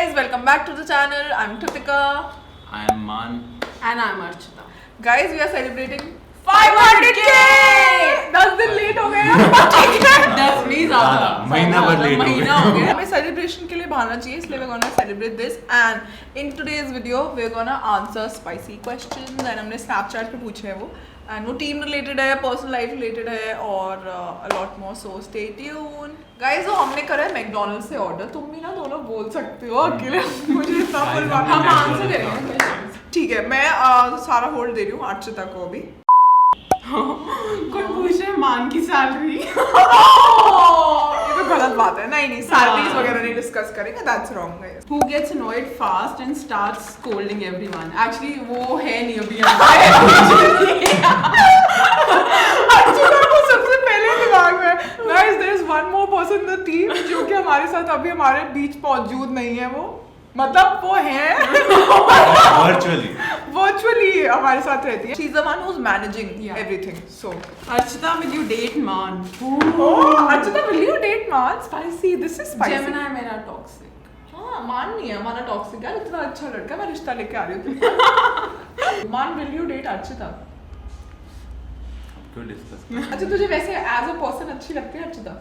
guys, welcome back to the channel. I'm Kritika. I am Man. And I'm Archita. Guys, we are celebrating 500k. 10 दिन late हो गए हैं. 10 नहीं ज़्यादा. महीना भर लेट हो महीना हो गए. गया. हमें celebration के लिए बहाना चाहिए, इसलिए we're gonna celebrate this. And in today's video, we're gonna answer spicy questions. And हमने Snapchat पे पूछे हैं वो. And वो team related है, personal life related है और a lot more. So stay tuned. Guys, वो हमने करा है McDonald's से order. तुम भी ना दोनों बोल सकते हो अकेले. मुझे इतना बुलवा. हम आंसर करेंगे questions. ठीक है, मैं सारा होल्ड दे रही हूँ अर्चिता को अभी. कोई पूछ रहे मान की सैलरी. ये तो गलत बात है. नहीं सैलरीज वगैरह नहीं डिस्कस करेंगे. That's wrong guys. Who gets annoyed fast and starts scolding everyone? Actually वो है नहीं अभी. अर्चिता को सबसे पहले दिमाग में. Guys, there is one more person in the team जो कि हमारे साथ अभी हमारे बीच मौजूद नहीं है. वो मतलब वो है वर्चुअली हमारे साथ रहती है. She is the one who is managing everything. So Archita, will you date man? Archita, will you date man? Spicy. This is spicy. Gemini मेरा toxic. हाँ, मान नहीं है हमारा टॉक्सिक है. इतना अच्छा लड़का, मैं रिश्ता लेके आ रही हूँ. मान, विल यू डेट अर्चिता? क्यों डिस्कस? अच्छा, तुझे वैसे एज अ पर्सन अच्छी लगती है अर्चिता?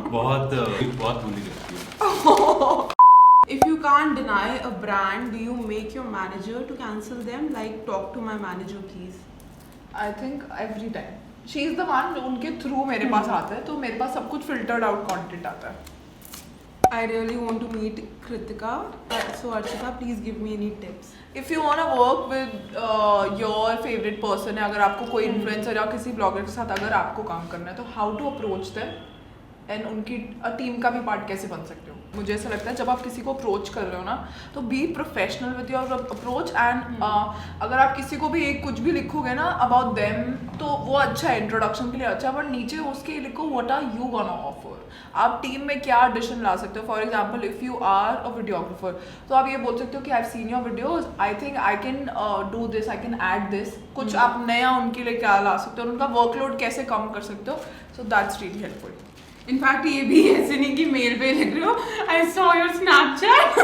बहुत बुरी लगती है. If you can't deny a brand, do you make your manager to cancel them? Like, talk to my manager, please. I think every time. She is the one उनके through मेरे पास आता है, तो मेरे पास सब कुछ filtered out content आता है. I really want to meet Kritika. So Archita, please give me any tips. If you wanna work with your favorite person है, अगर आपको कोई influencer या किसी blogger के साथ अगर आपको काम करना है, तो how to approach them and उनकी टीम का भी पार्ट कैसे बन सकते हो. मुझे ऐसा लगता है जब आप किसी को अप्रोच कर रहे हो ना, तो be professional with your approach. And अगर आप किसी को भी कुछ भी लिखोगे ना अबाउट देम, तो वो अच्छा है, इंट्रोडक्शन के लिए अच्छा है, बट नीचे उसके लिखो what are you gonna offer. आप टीम में क्या एडिशन ला सकते हो. For example, if you are a videographer, तो आप ये बोल सकते हो कि I have seen your videos, I think I can do this, I can add this. कुछ आप नया उनके लिए क्या ला सकते हो, उनका वर्कलोड कैसे कम कर सकते हो. So that's really helpful. In fact ये भी ऐसे नहीं कि मेल पे लिख रहे हो आई सॉ योर स्नैपचैट.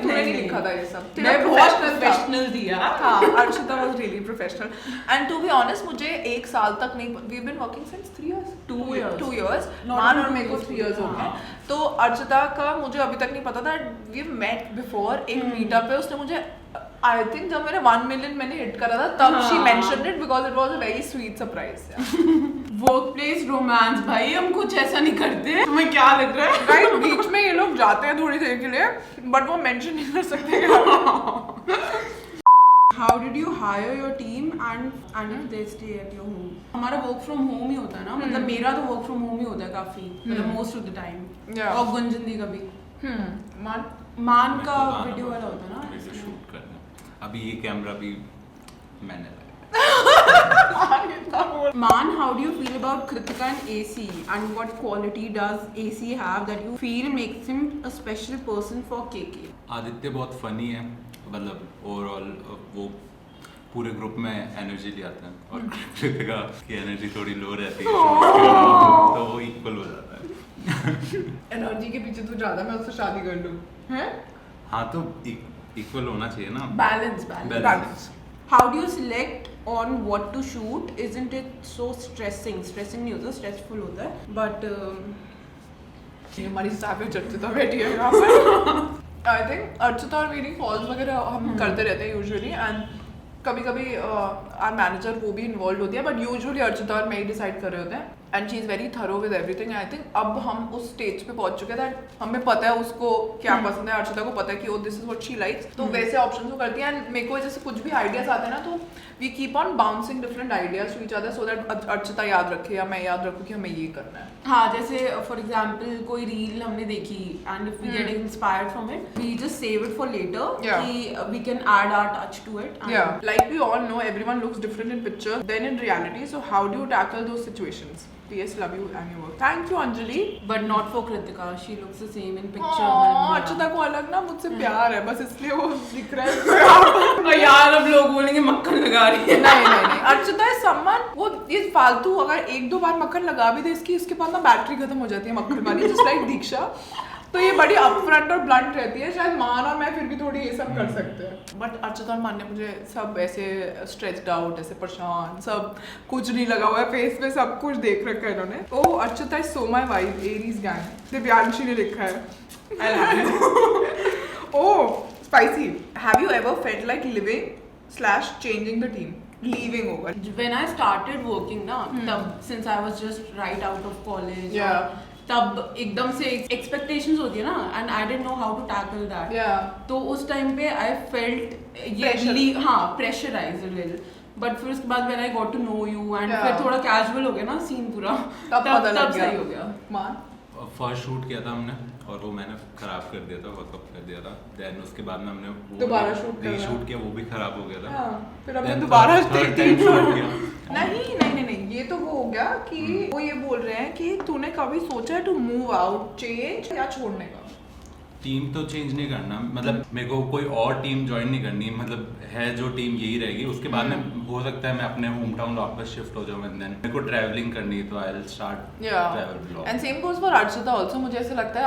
तूने नहीं लिखा था ये सब. मैं बहुत प्रोफेशनल दिया. हाँ, Archita was really professional. And to be honest, मुझे 1 साल तक नहीं, we have been working since 3 years. 2 years. मान और मेरे को 3 years हो गए. तो अर्चिता का मुझे अभी तक नहीं पता था. वी मेट बिफोर एक मीटअप पे. उसने मुझे आई थिंक जब मैंने 1 million मैंने हिट करा था, तब she mentioned it because it was a very sweet surprise. Workplace romance भाई, हम कुछ ऐसा नहीं करते. तुम्हें क्या लग रहा है? राइट, बीच में ये लोग जाते हैं थोड़ी देर के लिए, बट वो मेंशन नहीं कर सकते. How did you hire your team and if they stay at your home? हमारा वर्क फ्रॉम होम ही होता है ना. मतलब मेरा तो वर्क फ्रॉम होम ही होता है काफी, मतलब मोस्ट ऑफ द टाइम. और गुंजन दी का भी. मान का वीडियो वाला होता है ना. वीडियो शूट करना. अभी ये कैमरा भी मैंने लगाया. Man, how do you feel about Kritika and AC, and what quality does AC have that you feel makes him a special person for KK? Aditya बहुत फनी है, मतलब ओवरऑल वो पूरे ग्रुप में एनर्जी ले आते हैं, और कृतिका की एनर्जी थोड़ी लो रहती है, तो वो इक्वल हो जाता है. एनर्जी के पीछे तू ज्यादा, मैं उससे शादी कर लूं. हैं? हाँ, तो इक्वल होना चाहिए ना. Balance. How do you select on what to shoot? Isn't it so stressing? Stressing नहीं होता, stressful होता है. But ये हमारी savage अर्चिता बैठी है यहाँ पर. I think अर्चिता और मेरी कॉल्स वगैरह हम करते रहते हैं यूजुअली. एंड कभी कभी आवर मैनेजर वो भी इन्वॉल्व होती है, बट यूजुअली अर्चिता और मैं ही डिसाइड कर रहे होते हैं. And she is very thorough with everything. I think अब हम उस स्टेज पे पहुंच चुके हैं, हमें पता है उसको क्या पसंद है. अर्चिता को पता है कि oh this is what she likes, तो वैसे ऑप्शंस वो करती है. एंड मेरे को जैसे कुछ भी आइडियाज आते हैं ना, तो we keep on bouncing different ideas to each other, so that Archita याद रखे या मैं याद रखूँ कि हमें ये करना है. हाँ, जैसे फॉर एग्जाम्पल कोई रील हमने देखी and if we get inspired from it, we just save it for later कि we can add our touch to it. Yeah, like we all know, everyone looks different in pictures than in reality. So how do you tackle those situations? PS, love you and your work. Thank you, Anjali. But not for Kritika. She looks the same in picture. and Archita को अलग ना मुझसे प्यार है, बस इसलिए वो दिख रहा है. और यार अब लोग बोलेंगे मक्खन लगा रही है. नहीं. अर्चिता है सम्मान. वो ये फालतू अगर 1-2 बार मक्खन लगा भी दे, इसके बाद ना बैटरी खत्म हो जाती है मक्खन वाली, जस्ट लाइक दीक्षा. तो ये बड़ी अपफ्रंट और ब्लंट रहती है, शायद मान और मैं फिर भी थोड़ी ये सब कर सकते हैं, बट अर्चिता और मान ने मुझे सब ऐसे स्ट्रेस्ड आउट, ऐसे परेशान, सब कुछ नहीं लगा हुआ है फेस पे, सब कुछ देख रखा है इन्होंने। Oh Archita is so my wife, Aries gang, Divyanshi ने लिखा है। I love you. Oh spicy, have you ever felt like living changing the team? Leaving होगा। When I started working ना, तब since I was just right out of college, Yeah. तब एकदम से expectations होती है ना, and I didn't know how to tackle that. Yeah. तो उस टाइम पे I felt Pressure. हाँ pressurized a little. But फिर उसके बाद when I got to know you and Yeah. फिर थोड़ा casual हो गया ना scene पूरा, तब पता लग सही हो गया। मान फर्स्ट शूट किया था हमने और वो मैंने खराब कर दिया था, वर्कअप कर दिया था। देन उसके बाद में हमने दोबारा shoot करना। रीशूट किया, वो भी खराब हो गया था। हाँ, फिर हमने Then दोबारा third time shoot किया। नहीं, ये तो वो हो गया कि वो ये बोल रहे हैं कि तूने कभी सोचा है टू मूव आउट, चेंज या छोड़ने का? टीम तो चेंज नहीं करना, मतलब मेरे को कोई और टीम ज्वाइन नहीं करनी, मतलब है जो टीम यही रहेगी। उसके बाद में हो सकता है मैं अपने होम टाउन वापस शिफ्ट हो जाऊँ, एंड देन मेरे को ट्रैवलिंग करनी है तो I will start travel blog. And same goes for Archita also. मुझे ऐसा लगता है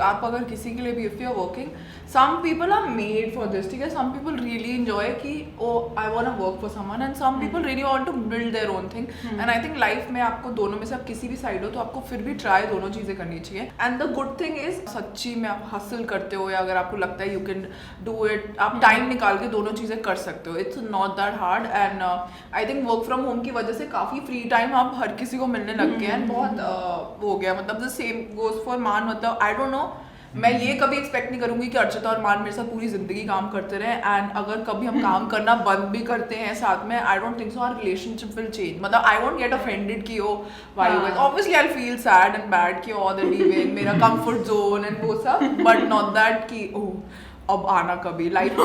आप अगर किसी के लिए भी, if you are working, some people are made for this, ठीक है? सम पीपल रियली एंजॉय कि oh I want to work for someone, and some people really want to build their own thing. And I think life में आपको दोनों में से आप किसी भी साइड हो तो आपको फिर भी ट्राई दोनों चीजें करनी चाहिए। And the good thing is सच्ची में आप हासिल करते हो या अगर आपको लगता है यू कैन डू इट, आप टाइम निकाल के दोनों चीजें कर सकते हो। It's not that hard. And I think work from home की वजह से काफी फ्री टाइम आप हर किसी को मिलने लग गए हैं, बहुत हो गया। मतलब द सेम गोज फॉर मान। मतलब आई डोंट नो, मैं ये कभी एक्सपेक्ट नहीं करूंगी कि अर्चिता और मान मेरे साथ पूरी जिंदगी काम करते रहे, एंड अगर कभी हम काम करना बंद भी करते हैं साथ में, I don't think so our relationship will change. मतलब आई वोंट गेट ऑफेंडेड कि oh why you guys, obviously I feel sad and bad कि ओ दे लीविंग मेरा कंफर्ट जोन एंड वो सब, बट नॉट दैट कि ओह अब आना कभी लाइफ तो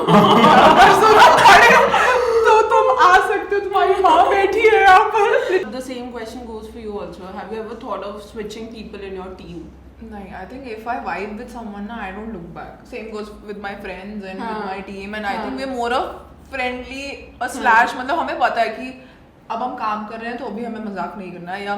तुम आ सकते हो, तुम्हारी माँ बैठी है यहाँ पर। The same question goes for you also. Have you ever thought of switching people in your team? नहीं, I think if I vibe with someone ना, I don't look back. Same goes with my friends and with my team, and I think we're more of friendly slash, मतलब हमें पता है कि अब हम काम कर रहे हैं तो अभी हमें मजाक नहीं करना है, या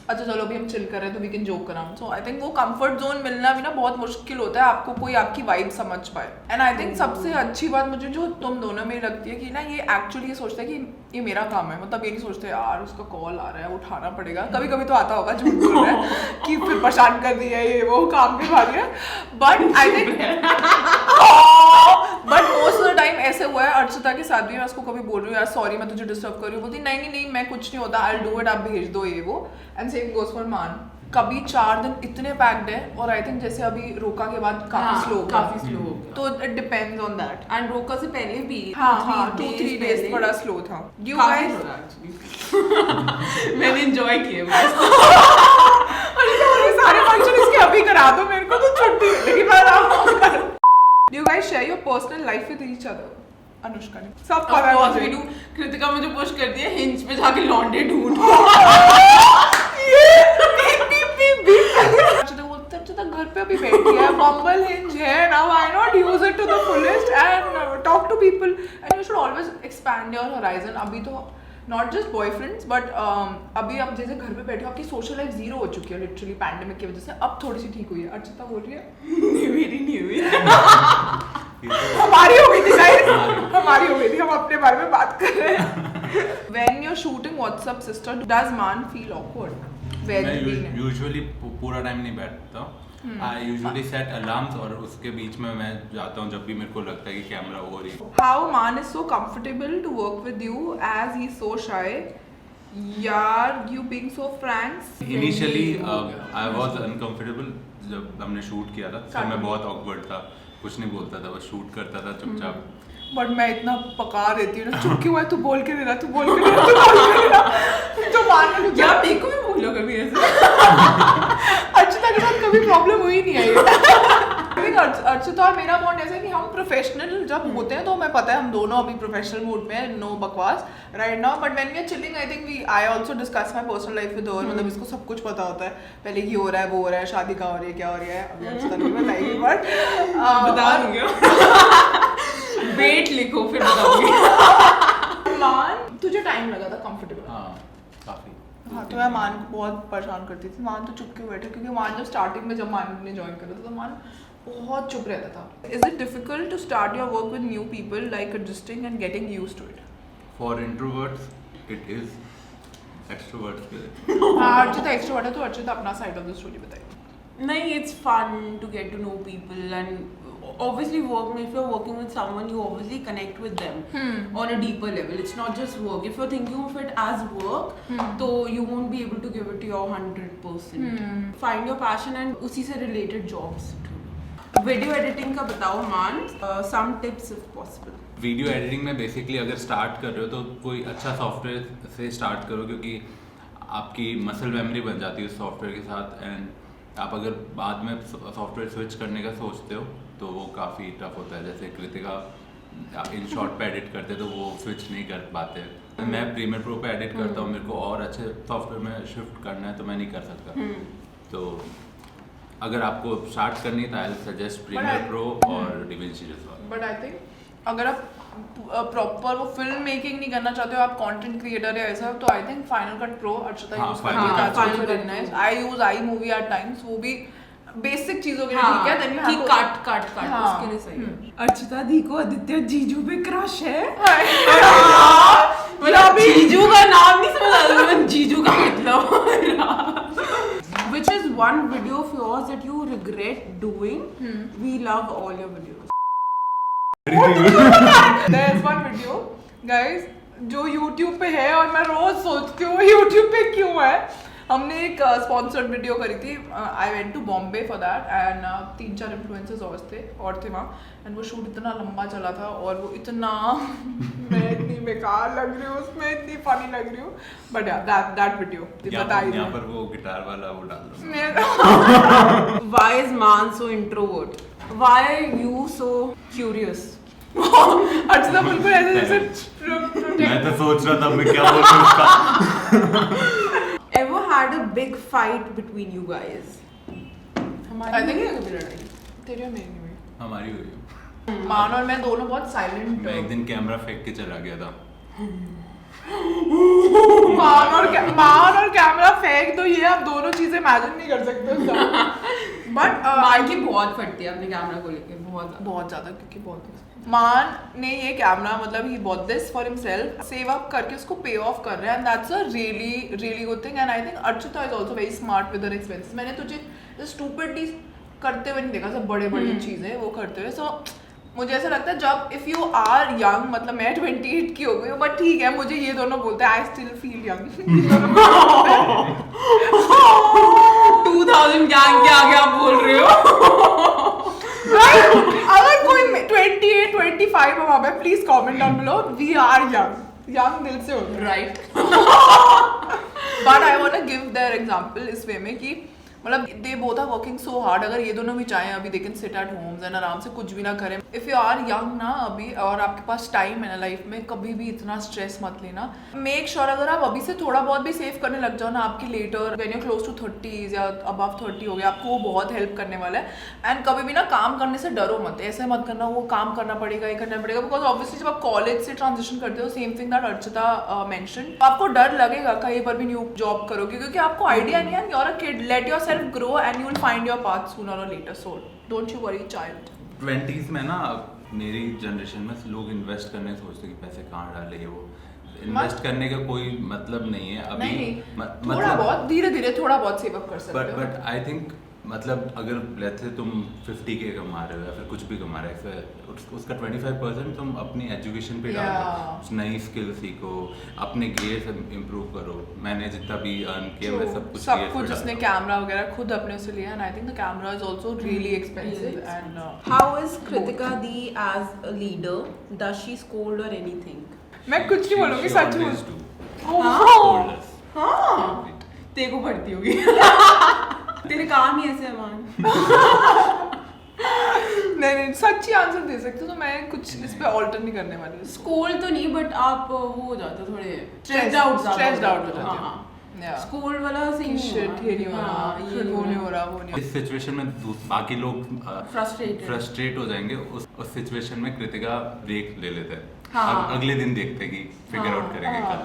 अच्छा चलो अभी हम चिल कर रहे हैं तो we can joke around. So I think वो कंफर्ट जोन मिलना भी ना बहुत मुश्किल होता है, आपको कोई आपकी वाइब समझ पाए। एंड आई थिंक सबसे अच्छी बात मुझे जो तुम दोनों में लगती है कि ना ये एक्चुअली ये सोचते हैं कि ये मेरा काम है। मतलब ये नहीं सोचते यार उसका कॉल आ रहा है उठाना पड़ेगा, कभी कभी तो आता होगा, झूठ बोल रहा है कि फिर परेशान कर दिया ये वो काम के बाद, but I think but most of the time ऐसे हुआ है। अर्चिता के साथ भी मैं उसको कभी बोल रही हूँ यार सॉरी मैं तुझे डिस्टर्ब कर रही हूँ, बोलती नहीं मैं कुछ नहीं होता, आई विल डू इट, आप भेज दो ये वो। एंड सेम गोज फॉर मान। कभी 4 दिन इतने पैक्ड है, और आई थिंक जैसे अभी रोका के बाद काफी स्लो हो गया, तो it depends on that. And रोका से पहले भी 2-3 डेज बड़ा स्लो था। यू गाइस मैंने एंजॉय किए सारे फंक्शन इसके अभी करा दो मेरे को तो छुट्टी, लेकिन मैं आराम कर। You guys share your personal life with each other? Anushka ने सब पता है मुझे। कृतिका मुझे पुश कर दिया हिंज पे जाके लौंडे ढूंढ। अर्चिता घर पे अभी बैठी है, बम्बल हिंज है ना, why not use it to the fullest and talk to people, and you should always expand your horizon। अभी तो नॉट जस्ट बॉयफ्रेंड्स बट अभी आप जैसे घर पे बैठे हो, आपकी सोशल लाइफ जीरो हो चुकी है लिटरली पैंडेमिक की वजह से, अब थोड़ी सी ठीक हुई है। अर्चिता बोल रही है मेरी नहीं हुई हमारी हो गई थी गाइस, हमारी हो गई थी, हम अपने बारे में बात कर रहे हैं। When you're shooting What's Up Sister, does man feel awkward? मैं यूजुअली पूरा टाइम नहीं बैठता, आई यूजुअली सेट अलार्म्स और उसके बीच में मैं जाता हूँ जब भी मेरे को लगता है कि कैमरा हो रही है। How man is so comfortable to work with you as he's so shy? यार you being so frank. Initially I was uncomfortable जब हमने शूट किया था, तो मैं बहुत awkward था, कुछ नहीं बोलता था, बस शूट करता था चुपचाप। बट मैं इतना पका देती हूँ ना, चुप क्यों है, तू बोल के दे रहा, तू बोल के दे रहा, तू बोल के दे रहा, तो मान लो क्या देखो मैं बोलो कभी ऐसे। अर्चिता के साथ कभी प्रॉब्लम हुई नहीं है। अर्चिता और मेरा बॉन्ड ऐसा है कि हम प्रोफेशनल जब होते हैं तो हमें पता है हम दोनों अभी प्रोफेशनल मूड में है, नो बकवास right now, but when we are chilling I think I also discuss my personal life with her. मतलब इसको सब कुछ पता होता है पहले की हो रहा है, वो हो रहा है, शादी का हो रही है, क्या हो रही है, अभी अर्चिता नहीं बताएगी बट बता दूंगी। वेट लिखो फिर बताऊंगी। मान तुझे टाइम लगा था कंफर्टेबल? हाँ काफी। हाँ तो मैं मान को बहुत परेशान करती थी। मान तो चुप क्यों बैठे, क्योंकि मान जब स्टार्टिंग में जब मान ने ज्वाइन करा था तो मान बहुत चुप रहता था। Is it difficult to start your work with new people, like adjusting and getting used to it? For introverts it is, extroverts के हाँ अर्चिता एक्सट्रोवर्ट है तो अर्चिता अपना साइड ऑफ द स्टोरी बताइए। नहीं, it's fun to get to know people and obviously if you're working with someone, you obviously connect with them on a deeper level. It's not just work. If you're thinking of it as work, so you won't be able to give it your 100%. Find your passion and उसी से related jobs. Video editing का बताओ मान, some tips if possible. Video editing में basically अगर start कर रहे हो तो कोई अच्छा सॉफ्टवेयर से स्टार्ट करो, क्योंकि आपकी मसल मेमोरी बन जाती है उस सॉफ्टवेयर के साथ। एंड आप अगर बाद में सॉफ्टवेयर स्विच करने का सोचते हो तो वो काफ़ी टफ होता है। जैसे कृतिका इन शॉर्ट पे एडिट करते तो वो स्विच नहीं कर पाते। मैं प्रीमियर प्रो पे एडिट करता हूँ, मेरे को और अच्छे सॉफ्टवेयर में शिफ्ट करना है तो मैं नहीं कर सकता। तो अगर आपको स्टार्ट करनी है तो आई सजेस्ट प्रीमियर प्रो और DaVinci Resolve। But I think अगर आप प्रॉपर वो फिल्म मेकिंग नहीं करना चाहते हो, आप कंटेंट क्रिएटर या ऐसा, तो I think Final Cut Pro Archita use करती है। I use iMovie at times, वो भी बेसिक चीजों के लिए ठीक है। देन कि कट उसके लिए सही है। अर्चिता दी को आदित्य जीजू पे क्रश है। मतलब जीजू का नाम नहीं समझ आ रहा, जीजू का मतलब which is one video of yours that you regret doing? We love all your videos. There is one video, guys, जो YouTube पे है और मैं रोज सोचती हूँ YouTube पे क्यों है। हमने एक स्पॉन्सर्ड वीडियो करी थी। I went to Bombay for that and 3-4 influencers और थे वहाँ। एंड वो शूट इतना लंबा चला था और वो इतना मैं इतनी बेकार लग रही हूँ उसमें, इतनी फनी लग रही हूँ। बट दैट वीडियो बताइए। यहाँ पर वो गिटार वाला वो डाल दो। Why is Man so introvert? Why are you so curious? Archita बिल्कुल ऐसे जैसे मैं तो सोच रहा था मैं क्या बोलूं उसका। Ever had a big fight between you guys? I think कभी लड़ाई तेरी और मेरी नहीं हुई। हमारी हुई। मान और मैं दोनों बहुत साइलेंट। मैं एक दिन कैमरा फेंक के चला गया था। मान और कैमरा फेंक दो, ये आप दोनों चीजें इमेजिन नहीं कर सकते। बट मान की बहुत फटती है अपने कैमरा को लेके, बहुत ज्यादा, क्योंकि बहुत मान ने ये कैमरा मतलब he bought this for himself, save up करके उसको पे ऑफ कर रहा है and that's a really good thing. And I think Archita is also very smart with her expenses. मैंने तुझे स्टूपिडली करते हुए नहीं देखा, सब बड़ी चीजें वो करते हुए। सो मुझे ऐसा लगता है जब इफ यू आर यंग, मतलब मैं 28 की हो गई हूँ बट ठीक है, मुझे ये दोनों बोलते हैं I still feel young. 2000 gang के आगे आप बोल रहे हो। अगर कोई 28, 25 हो वहाँ पे, please comment down below. We are young दिल से होते हैं, right? But I want to give their example इस वे में कि मतलब they both are working so hard. अगर ये दोनों भी चाहें अभी they can sit at homes and आराम से कुछ भी ना करें। इफ यू आर यंग ना अभी और आपके पास टाइम है ना लाइफ में, कभी भी इतना स्ट्रेस मत लेना। मेक श्योर अगर आप अभी से थोड़ा बहुत भी सेव करने लग जाओ ना, आपकी later when you close to 30s या अबव 30 हो गया, आपको वो बहुत हेल्प करने वाला है। एंड कभी भी ना काम करने से डरो मत, ऐसे मत करना वो काम करना पड़ेगा, ये करना पड़ेगा। बिकॉज ऑब्वियसली जब आप कॉलेज से ट्रांजिशन करते हो, same thing that Archita mention, आपको डर लगेगा कहीं पर भी न्यू जॉब करोगे, क्योंकि आपको आइडिया नहीं है। You are a kid, let yourself grow and you will find your path sooner और later. So don't you worry child. 20s में ना मेरी जनरेशन में लोग इन्वेस्ट करने सोचते कि पैसे कहाँ डाले, वो इन्वेस्ट करने का कोई मतलब नहीं है अभी। नहीं, थोड़ा बहुत धीरे-धीरे थोड़ा बहुत सेव अप कर सकते हो। बट आई थिंक मतलब अगर लेट्स से तुम 50K कमा रहे हो या फिर कुछ भी कमा रहे हो, फिर उसका 25% तुम अपनी एजुकेशन पे डालो, नई स्किल सीखो, अपने गियर से इम्प्रूव करो। मैंने जितना भी अर्न किया मैं सब कुछ उसने कैमरा वगैरह खुद अपने से लिया। And I think the camera is also really expensive. And how is Kritika di as a leader? Does she scold और एनीथिंग? मैं कुछ नहीं बोलूंगी, सच में। हाँ तेरे को पड़ती होगी। तेरे काम ही ऐसे है मान। नहीं सच्ची आंसर दे सकते हो, तो मैं कुछ इस पे ऑल्टर नहीं करने वाली। स्कूल तो नहीं, बट आप वो हो जाते हो थोड़े स्ट्रेस्ड आउट हो जाते हो। स्कूल वाला सीन नहीं हो रहा। इस सिचुएशन में बाकी लोग फ्रस्ट्रेट हो जाएंगे। उस सिचुएशन में कृतिका ब्रेक ले लेते हैं। अगले दिन देखते हैं कि फिगर आउट करेंगे कल।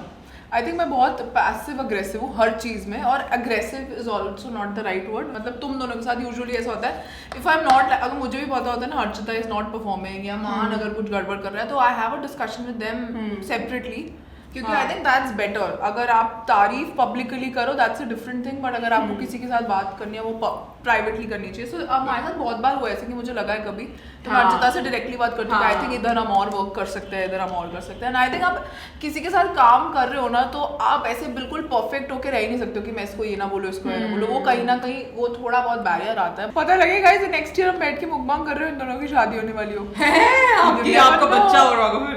आई थिंक मैं बहुत पैसिव अग्रेसिव हूँ हर चीज़ में, और aggressive is also not the right word. मतलब तुम दोनों के साथ यूजुअली ऐसा होता है, इफ आई एम नॉट, अगर मुझे भी पता होता है ना अर्चिता इज नॉट परफॉर्मिंग या मान अगर कुछ गड़बड़ कर रहा है, तो I have a discussion with them separately, क्योंकि आई थिंक दैट्स बेटर। अगर आप तारीफ पब्लिकली करो that's a different thing, but अगर आपको किसी के साथ बात करनी है वो प्राइवेटली करनी चाहिए। सो हमारे साथ बहुत बार हुआ ऐसे कि मुझे लगा है कभी तो मैं अर्चिता से डायरेक्टली बात करती हूँ, आई थिंक इधर हम और वर्क कर सकते हैं, इधर हम और कर सकते हैं। एंड आई थिंक आप किसी के साथ काम कर रहे हो ना, तो आप ऐसे बिल्कुल परफेक्ट होकर रह ही नहीं सकते हो कि मैं इसको ये ना बोलूँ, इसको ये ना बोलूँ। वो कहीं ना कहीं वो थोड़ा बहुत बैरियर आता है। पता लगेगा गाइस नेक्स्ट ईयर हम बैठ के मुकबांग कर रहे हो, इन दोनों की शादी होने वाली हो, आपका बच्चा हो रहा होगा फिर।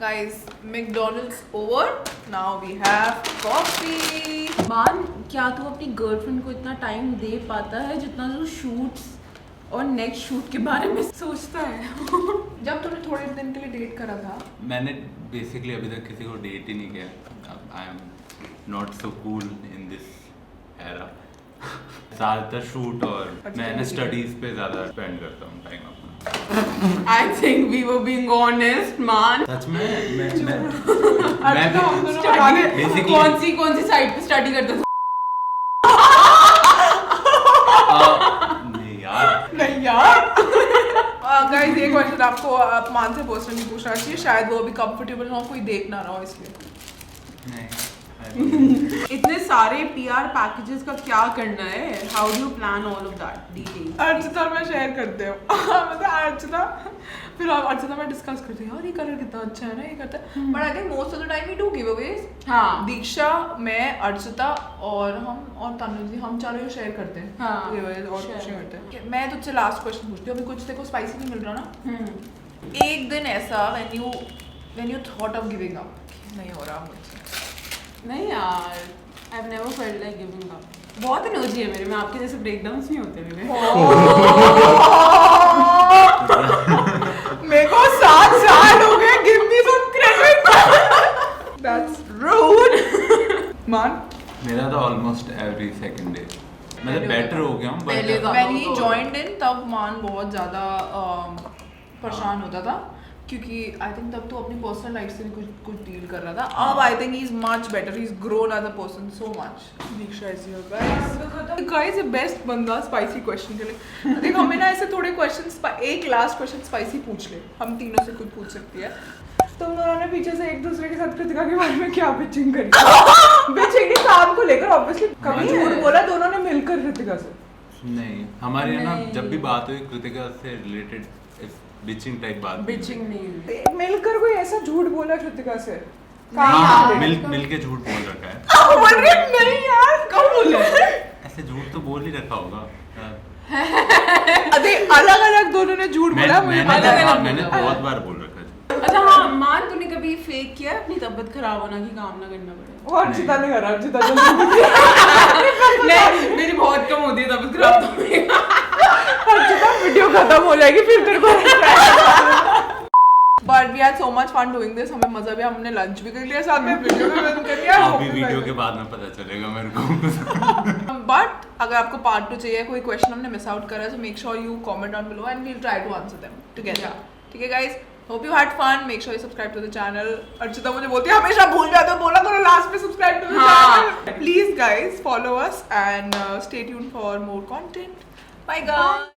Guys, McDonald's over. Now we have coffee. मान, क्या तू अपनी गर्लफ्रेंड को इतना टाइम दे पाता है जितना तू शूट्स और नेक्स्ट शूट के बारे में सोचता है? जब तूने थोड़े दिन के लिए डेट करा था, मैंने बेसिकली अभी तक किसी को डेट ही नहीं किया। I am not so cool in this era. ज़्यादातर शूट और मैं स्टडीज पे ज़्यादा स्पेंड करता हूँ टाइम अपना। I think we were being honest, man. सच में मैं basically कौन सी साइट पे स्टडी करता था? नहीं यार। गाइस ये क्वेश्चन आपको मान से पर्सनली पूछना चाहिए, शायद वो अभी कंफर्टेबल ना हो, कोई देख ना रहा हो इसलिए। इतने सारे PR पैकेजेस का क्या करना है? How do you plan all of that detail? Archita और मैं शेयर करते हो मतलब अर्चिता, फिर अर्चिता मैं डिस्कस करते हैं यार ये कलर कितना अच्छा है ना, ये करता है। But I think most of the time we do giveaways. हाँ, दीक्षा, मैं, अर्चिता और हम और तनु जी, हम चारों शेयर करते हैं। हाँ, गिवअवेज और कुछ नहीं करते हैं। मैं तुझसे लास्ट क्वेश्चन पूछती हूँ, अभी कुछ देखो स्पाइसी नहीं मिल रहा ना, एक दिन ऐसा when you thought of giving up, नहीं हो रहा मुझसे। नहीं यार, I have never felt like giving up. बहुत एनर्जी है मेरे में, आपके जैसे ब्रेकडाउन्स नहीं होते मेरे। मेरे को 7 साल हो गए, give me some credit. That's rude. Man मेरा तो ऑलमोस्ट एवरी सेकंड डे, मतलब बेटर हो गया हूँ, but when he joined in तब मान बहुत ज़्यादा परेशान होता था, क्योंकि आई थिंक तब तो अपनी पर्सनल लाइफ से भी कुछ डील कर रहा था। अब I think he is much better, he is grown as a person so much. Diksha is your guys best बंदा स्पाइसी क्वेश्चन के लिए। देख हमें ना ऐसे थोड़े क्वेश्चन, एक लास्ट क्वेश्चन स्पाइसी पूछ ले, हम तीनों से खुद पूछ सकती है। तुम दोनों ने पीछे से एक दूसरे के साथ कृतिका के बारे में क्या बिचिंग करी? बिचिंग नहीं, काम को लेकर ऑब्वियसली कभी झूठ बोला दोनों ने मिलकर कृतिका से? नहीं, हमारे ना जब भी बात हुई कृतिका से रिलेटेड बिचिंग टाइप बात, बिचिंग नहीं, मिलकर कोई ऐसा झूठ बोला कृतिका से? हाँ, मिल के झूठ बोल रखा है। नहीं यार, कब बोले? ऐसे झूठ तो बोल ही रखा होगा। अरे अलग अलग दोनों ने झूठ बोला, मैंने बहुत बार बोल रखा है। अच्छा हाँ, मान तूने कभी फेक किया अपनी तबीयत खराब होना की कामना करना पड़े? और अर्चिता ने करा, अर्चिता नहीं, मेरी बहुत कम होती है तबीयत खराब तो। अर्चिता वीडियो खत्म हो जाएगी फिर तेरे को। But we had so much fun doing this, हमें मजा भी, हमने लंच भी कर लिया साथ में, वीडियो भी बंद कर लिया। अभी वीडियो के बाद में पता चलेगा मेरे को। But अगर आपको पार्ट 2 चाहिए, कोई क्वेश्चन हमने मिस आउट करा है, so make sure you comment down below and we'll try to answer them together. ठीक है guys, hope you had fun. Make sure you subscribe to the channel. Archita मुझे बोलती है हमेशा भूल जाते हो, बोला करो लास्ट में subscribe to the channel. Please guys follow us and stay tuned for more content. Bye guys.